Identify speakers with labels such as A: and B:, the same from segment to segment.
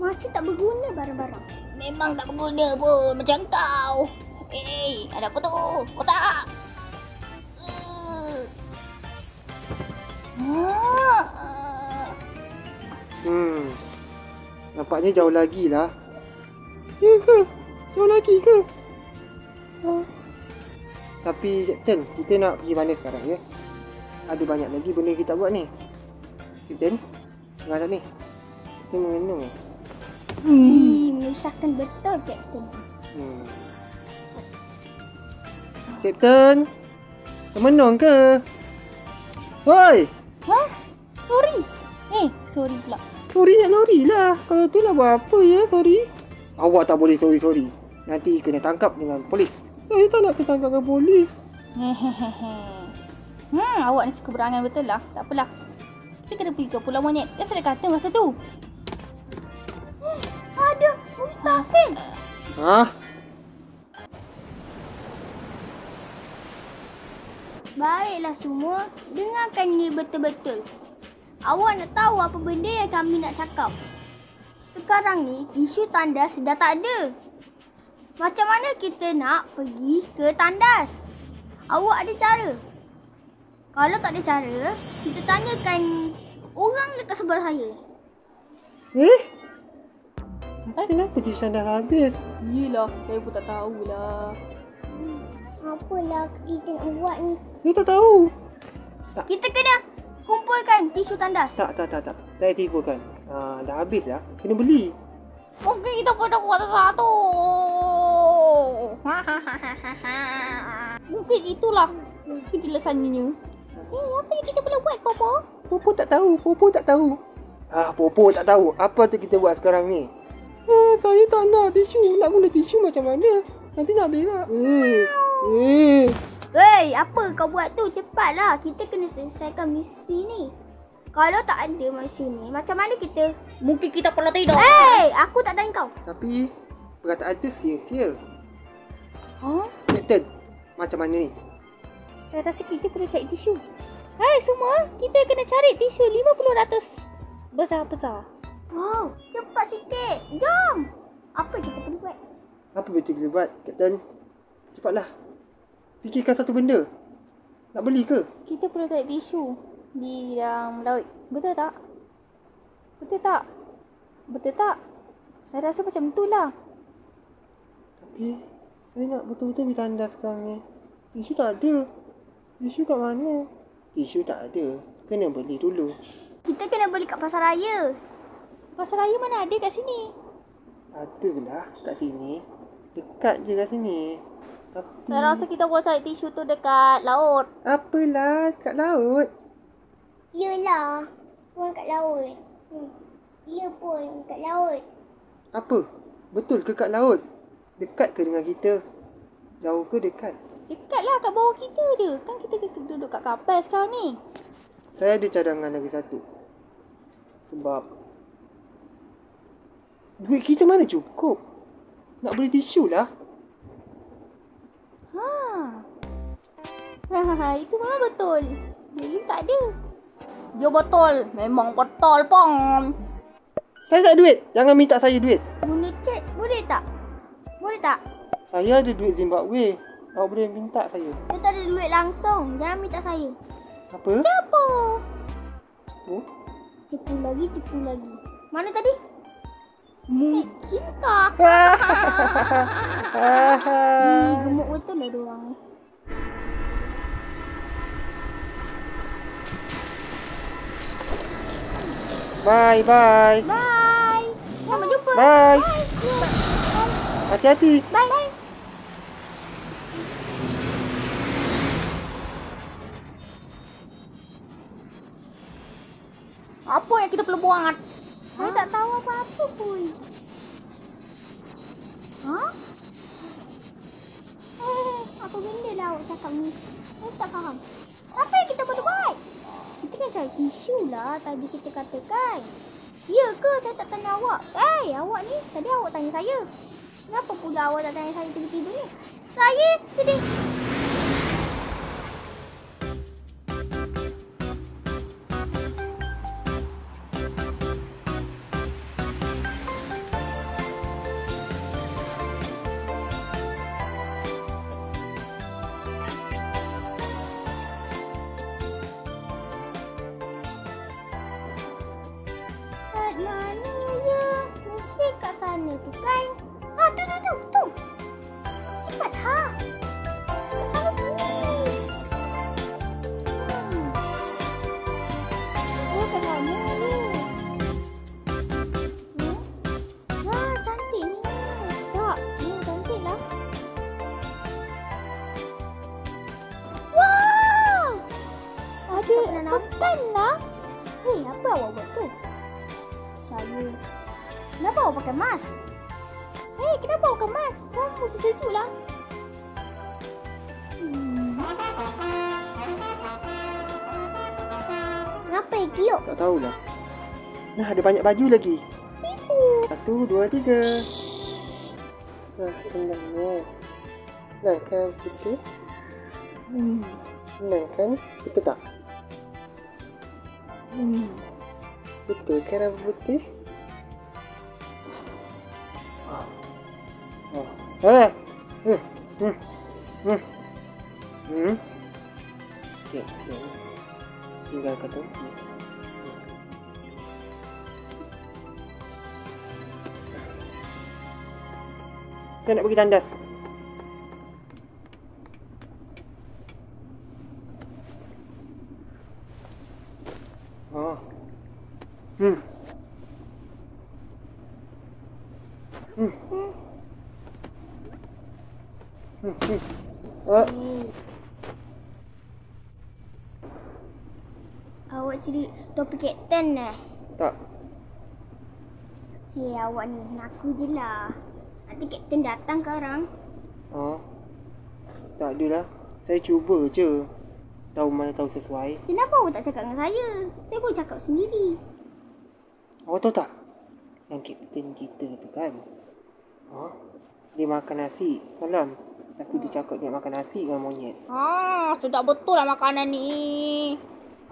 A: Masih tak berguna barang-barang.
B: Memang tak berguna pun macam kau. Ada apa tu? Kotak.
C: Nampaknya jauh lagi lah. Ya ke? Jauh lagi ke? Tapi Kapten, kita nak pergi mana sekarang ya? Ada banyak lagi benda kita buat ni. Kapten, tengah tak ni? Kita mengenung ya?
A: Menyusahkan betul, Kapten.
C: Kapten, termenung ke? Hoi!
B: Sorry. Sorry pula.
C: Sorry nak lori lah. Kalau tu nak buat apa ya, sorry? Awak tak boleh sorry. Nanti kena tangkap dengan polis. Saya tak nak ketangkap dengan polis.
B: Awak ni suka berangan betul lah. Tak apalah. Kita kena pergi ke Pulau Monyet. Kan saya dah kata masa tu.
A: Ada mustahil. Baiklah semua, dengarkan ni betul-betul. Awak nak tahu apa benda yang kami nak cakap? Sekarang ni, tisu tandas dah tak ada. Macam mana kita nak pergi ke tandas? Awak ada cara? Kalau tak ada cara, kita tanyakan orang dekat sebelah saya.
C: Kenapa tisu tandas habis?
B: Yelah, saya pun tak tahulah.
A: Apalah kita nak buat ni?
C: Saya tak tahu.
A: Kita kena kumpulkan tisu tandas.
C: Tak. Saya tipu kan. Dah habis lah. Kena beli.
B: Mungkin kita pun dah kuat satu. Mungkin itulah kejelasannya.
A: Apa yang kita perlu buat, Popo?
C: Popo tak tahu. Popo tak tahu. Apa tu kita buat sekarang ni? Saya tak nak tisu. Nak guna tisu macam mana? Nanti nak berak.
A: Hei, apa kau buat tu? Cepatlah. Kita kena selesaikan misi ni. Kalau tak ada misi ni, macam mana kita?
B: Mungkin kita perlu tidur.
A: Hei, aku tak tanya kau.
C: Tapi perkataan tu sia-sia.
B: Huh?
C: Kapten, macam mana ni?
B: Saya rasa kita perlu cari tisu. Hai semua, kita kena cari tisu 50 besar-besar.
A: Wow, cepat sikit. Jom. Apa kita perlu buat?
C: Apa betul kita buat, Kapten? Cepatlah. Fikirkan satu benda. Nak beli ke?
B: Kita perlu cari tisu di dalam laut. Betul tak? Betul tak? Saya rasa macam itulah.
C: Tapi saya nak betul-betul pergi tandas sekarang ni. Tisu tak ada. Tisu kat mana? Tisu tak ada. Kena beli dulu.
A: Kita kena beli kat pasar raya.
B: Pasar raya mana ada kat sini?
C: Adalah kat sini. Dekat je kat sini. Tapi
B: Saya rasa kita boleh cari tisu tu dekat laut.
C: apalah, kat laut.
A: Yelah, pun kat laut. Ya pun kat laut.
C: Apa? Betul ke kat laut? Dekat ke dengan kita? Jauh ke dekat?
B: Dekat lah kat bawah kita je. Kan kita duduk kat kapal sekarang ni.
C: Saya ada cadangan lagi satu. Sebab duit kita mana cukup? Nak beli tisu lah.
B: Itu memang betul. Jadi tak ada. Dia betul. Memang betul pong.
C: Saya tak ada duit. Jangan minta saya duit.
A: Guna cek, boleh tak? Boleh tak?
C: Saya ada duit Zimbabwe. Awak boleh minta saya.
A: Kita tak ada duit langsung. Jangan minta saya.
C: Apa?
B: Apa?
C: Oh?
A: Cepu lagi. Mana tadi?
B: Mungkinkah?
A: Gemuk betul lah diorang ni.
C: Bye.
A: Bye. Sampai jumpa.
C: Bye. Hati-hati.
A: Bye.
B: Apa yang kita perlu buat?
A: Saya tak tahu apa-apa pun. Apa benda lah awak cakap ni? Saya tak faham. Apa yang kita perlu buat? Kita kan cari tisu lah tadi kita katakan. Ya ke? Saya tak tanya awak. Awak ni tadi awak tanya saya. Kenapa pula awak tak tanya saya tiba-tiba ni? Saya sedih. Kenapa awak pakai mask?
B: Hei, kenapa awak kemas? Sekarang musim sejuk lah.
A: Kenapa elok?
C: Tak tahulah. Nah, ada banyak baju lagi.
A: Tipu.
C: 1, 2, 3. Nah, senangnya. Senang kan betul? Senang kan? Betul tak? Betul kan rambut putih? Okay, tinggal kata. Saya nak pergi tandas. Oh.
A: Awak cari topi kapten
C: Tak.
A: Hei, awak ni mengaku je lah. Nanti kapten datang sekarang.
C: Tak adalah. Saya cuba je. Tahu mana tahu sesuai.
A: Kenapa awak tak cakap dengan saya? Saya boleh cakap sendiri.
C: Awak tahu tak? Yang kapten kita tu kan. Dia makan nasi malam. Tapi dia cakap dia makan nasi dengan monyet.
B: Sedap betul lah makanan ni.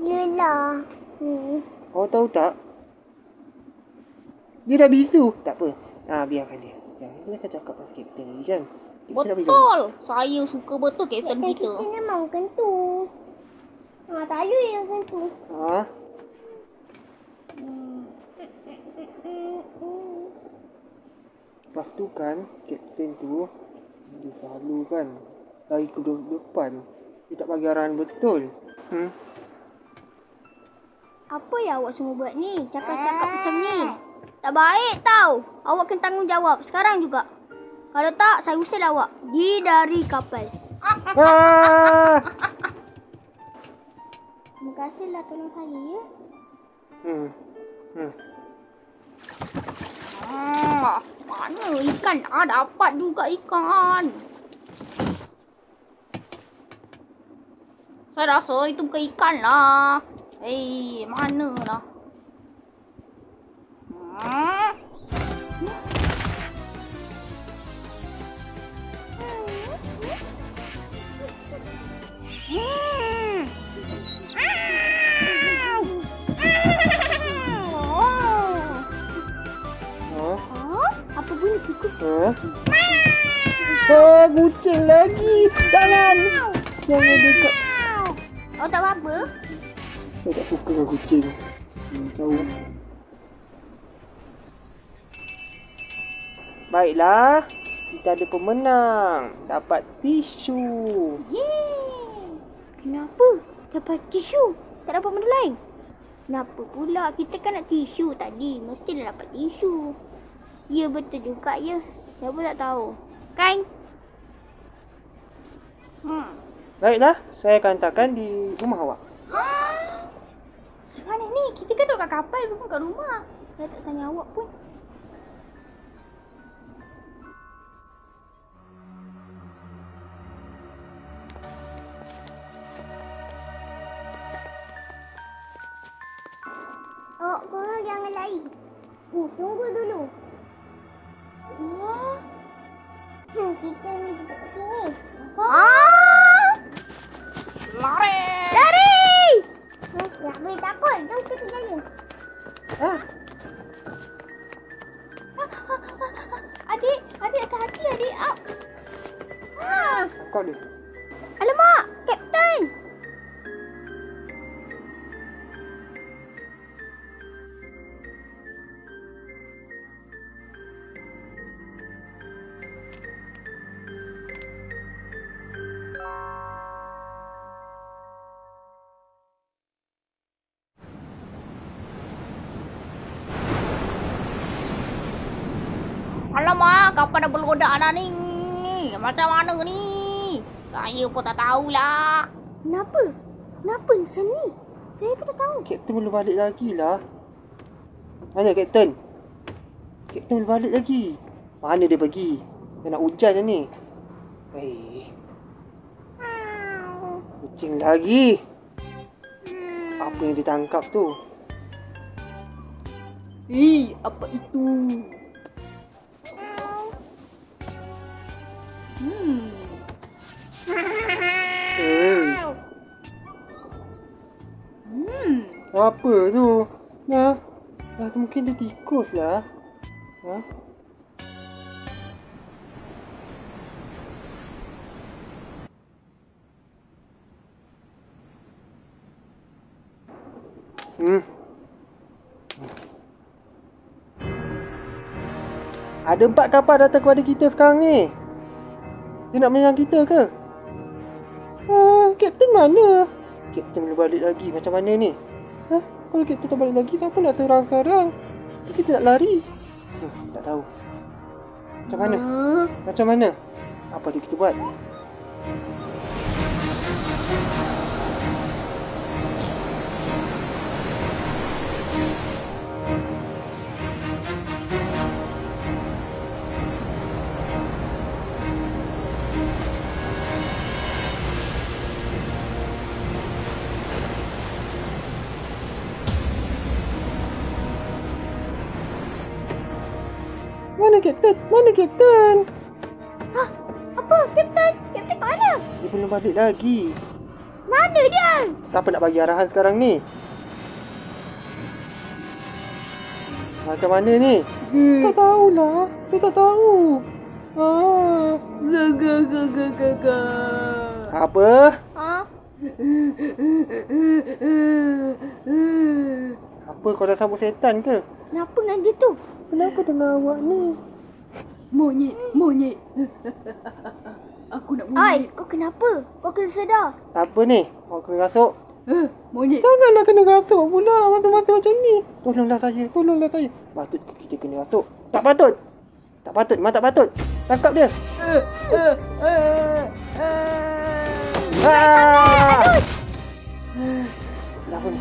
A: Yelah.
C: Awak tahu tak? Dia dah bisu. Tak apa. Biarkan dia. Kita akan cakap pasal kapten ni kan. Kita dah
B: Betul. Saya suka betul kapten
A: Kapten
B: kita.
A: kita memang macam tu. Tak ada yang macam tu.
C: Lepas tu kan, kapten tu dia selalu kan lari ke depan. Dia tak bagi arahan betul.
A: Apa yang awak semua buat ni? Cakap-cakap macam ni. Tak baik tau. Awak kena tanggungjawab. Sekarang juga. Kalau tak, saya usir awak. Dari kapal. Terima kasihlah tolong saya ya.
B: Mana ikan? Dapat juga ikan. Saya rasa itu bukan ikan lah. Mana lah?
A: Apa bunyi tikus?
C: Kucing lagi. Jangan dekat.
A: Awak tak apa-apa?
C: Saya tak suka dengan kucing. Tahu. Baiklah. Kita ada pemenang. Dapat tisu.
A: Yeay! Kenapa? Dapat tisu? Tak dapat benda lain? Kenapa pula? Kita kan nak tisu tadi. Mestilah dapat tisu. Ya, betul juga ya. Saya pun tak tahu. Kan?
C: Baiklah. Saya akan letakkan di rumah awak.
B: Macam mana ni? Kita kan duduk kat kapal, bukan kat rumah.
A: Saya tak tanya awak pun. Awak korang jangan lari. Tunggu dulu. Kita ni duduk kat sini.
B: Lari!
A: Lari! Tak boleh takut. Jom kita jalan.
B: Adik, hati-hati adik.
C: Kau dia.
A: Alamak, Kapten.
B: Alamak, kapal dah berlodak dah ni. Macam mana ni? Saya pun tak tahulah.
A: Kenapa? Kenapa macam ni? Saya pun tak tahu.
C: Kapten belum balik lagi lah. Mana Kapten? Kapten balik lagi. Mana dia pergi? Dah nak hujan dah ni. Kucing lagi. Apa yang ditangkap tu?
B: Apa itu?
C: Apa tu? Mungkin dia tikus lah. Ada 4 kapal datang kepada kita sekarang ni. Dia nak menyerang kita ke? Kapten mana? Kapten boleh balik lagi. Macam mana ni? Kalau kapten tak balik lagi, siapa nak serang sekarang? Kita nak lari. Tak tahu. Macam mana? Apa tu kita buat? Mana Kapten?
A: Apa? Kapten? Kapten kat mana?
C: Dia belum balik lagi.
A: Mana dia?
C: Siapa nak bagi arahan sekarang ni? Macam mana ni? Tak tahulah. Dia tak tahu. Apa? Apa, kau dah sambut setan ke?
A: Kenapa dengan dia tu?
C: Kenapa dengan awak ni?
B: Monyet. Aku nak monyet.
A: Kau kenapa? Kau kena sedar.
C: Apa ni? Kau kena rasuk?
B: Monyet.
C: Janganlah kena rasuk pula masa-masa macam ni. Tolonglah saya. Patut kita kena rasuk. Tak patut. Memang tak patut. Tangkap dia.
A: Adus!
C: Apa ni?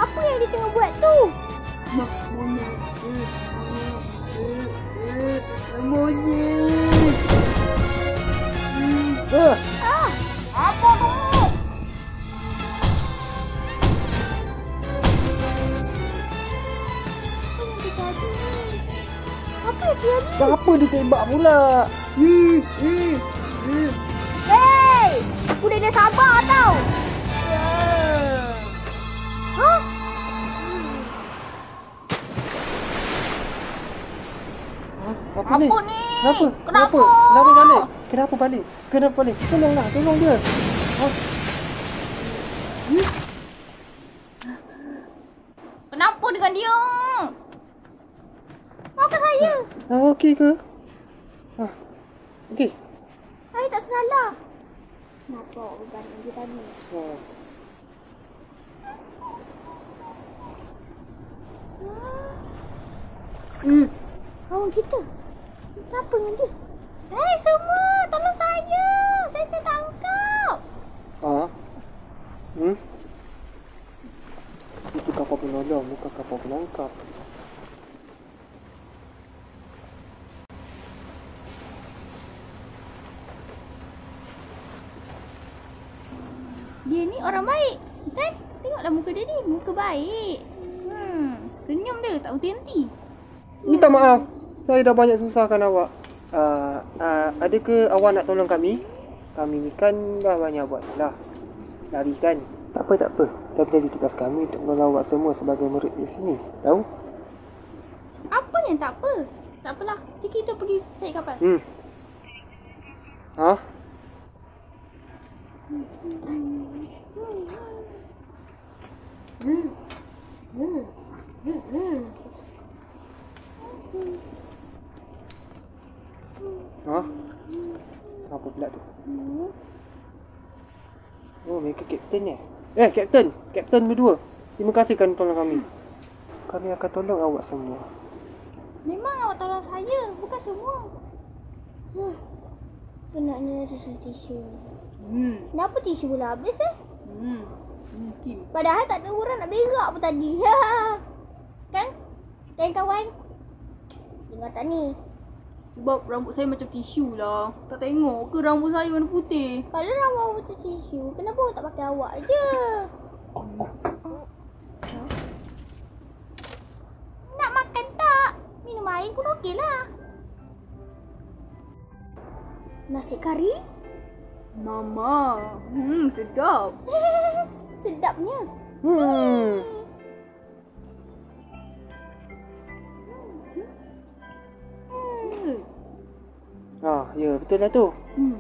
A: Apa yang dia tengah buat tu?
B: Monyet.
A: Apa tu? Apa yang dia ni?
C: Apa dia tembak pula?
A: Hei! Aku dah sabar tau!
C: Apa ni?
A: Kenapa?
C: Kenapa balik? Tolong dia.
A: Kenapa dengan dia? Maafkan saya.
C: Okey ke? Okey.
A: Saya tak salah. Kenapa beban dia tadi? Kawan kita. Kenapa dengan dia? Hei semua, tolong saya. Saya kena tangkap.
C: Itu kapal penolong, bukan kapal penangkap.
B: Dia ni orang baik, kan? Tengoklah muka dia ni, muka baik. Senyum dia tak henti-henti.
C: Minta maaf, saya dah banyak susahkan awak. Adakah awak nak tolong kami? Kami ni kan dah banyak buat salah. Lari kan? Tak apa. Tapi tadi tugas kami untuk menolong awak semua sebagai murid di sini. Tahu?
B: Apa yang tak apa? Tak apalah, kita pergi cari kapal.
C: Apa pula tu? Oh, mereka kapten ni. Kapten berdua. Terima kasih kerana tolong kami. Kami akan tolong awak semua.
B: Memang awak tolong saya, bukan semua.
A: Penatnya tisu.
B: Hmm.
A: Kenapa tisu pula habis
B: Mungkin.
A: Padahal tak ada orang nak berak pun tadi. Kan? Kawan-kawan. Dengar tak ni?
B: Sebab rambut saya macam tisu lah. Tak tengok ke rambut saya warna putih?
A: Kalau rambut macam tisu, kenapa orang tak pakai awak je? Nak makan tak? Minum air pun okey lah. Nasi kari?
B: Mama. Sedap.
A: Sedapnya.
C: Ya, betul lah tu.
B: Hmm.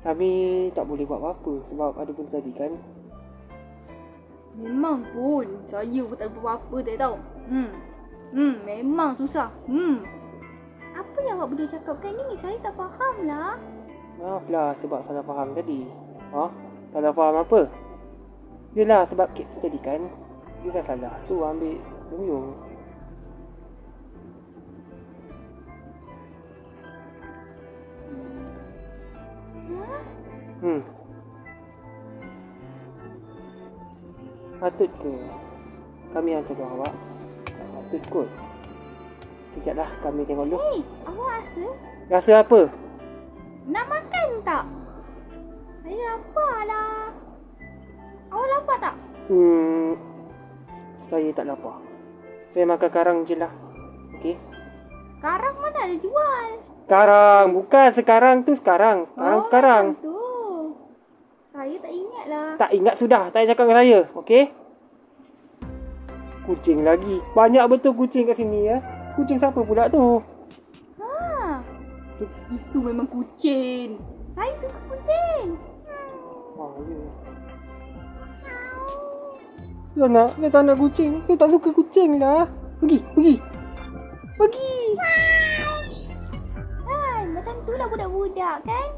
C: Kami tak boleh buat apa-apa sebab ada benda tadi kan.
B: Memang pun. Saya pun tak buat apa-apa tak tahu. Memang susah. Apa yang awak berdua cakapkan ni? Saya tak faham lah.
C: Maaflah sebab salah faham tadi. Salah faham apa? Yelah sebab kek tu tadi kan. Dia dah salah. Tu ambil Yung. Patut ke kami yang tolong awak? Tak patut kot. Kejaplah kami tengok dulu.
B: Hei, awak rasa
C: Rasa apa?
B: nak makan tak? Saya lapar lah. Awak lapar tak?
C: Saya tak lapar. Saya makan karang je lah. Okey?
B: Karang mana ada jual?
C: Karang. Bukan sekarang tu sekarang. Karang tu karang.
B: Macam tu. Saya tak ingat lah.
C: Tak ingat sudah. Tak payah cakap dengan saya. Okey? Kucing lagi. Banyak betul kucing kat sini ya. Kucing siapa pula tu?
B: Itu memang kucing. Saya suka kucing.
C: Ya. Saya tak nak kucing. Saya tak suka kucing lah. Pergi.
B: Macam tu lah budak-budak kan?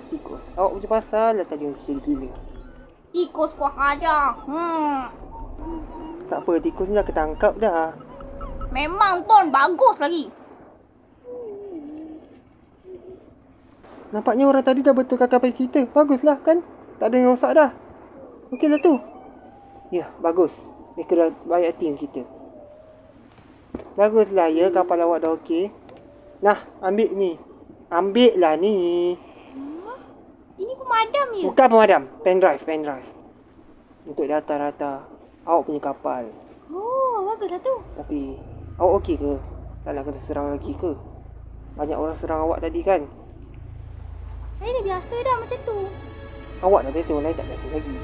C: Tikus. Awak punya pasal lah tadi jadi gila.
B: Tikus kau aja.
C: Tak apa, tikus ni dah ketangkap dah.
B: Memang pun bagus lagi.
C: Nampaknya orang tadi dah betulkan kapal kita. Baguslah kan? Tak ada yang rosak dah. Okey lah tu. Ya, bagus. Mereka dah baik hati dengan kita. Baguslah ya, kapal awak dah okey. Nah, ambil ni. Ambil lah ni.
B: Ini pemadam ya?
C: Bukan pemadam. Pendrive. Untuk data awak punya kapal.
B: Oh, baguslah tu.
C: Tapi, awak okey ke? Tak nak kena serang lagi ke? Banyak orang serang awak tadi kan?
B: Saya dah biasa dah macam tu.
C: Awak dah biasa, orang lain tak biasa lagi.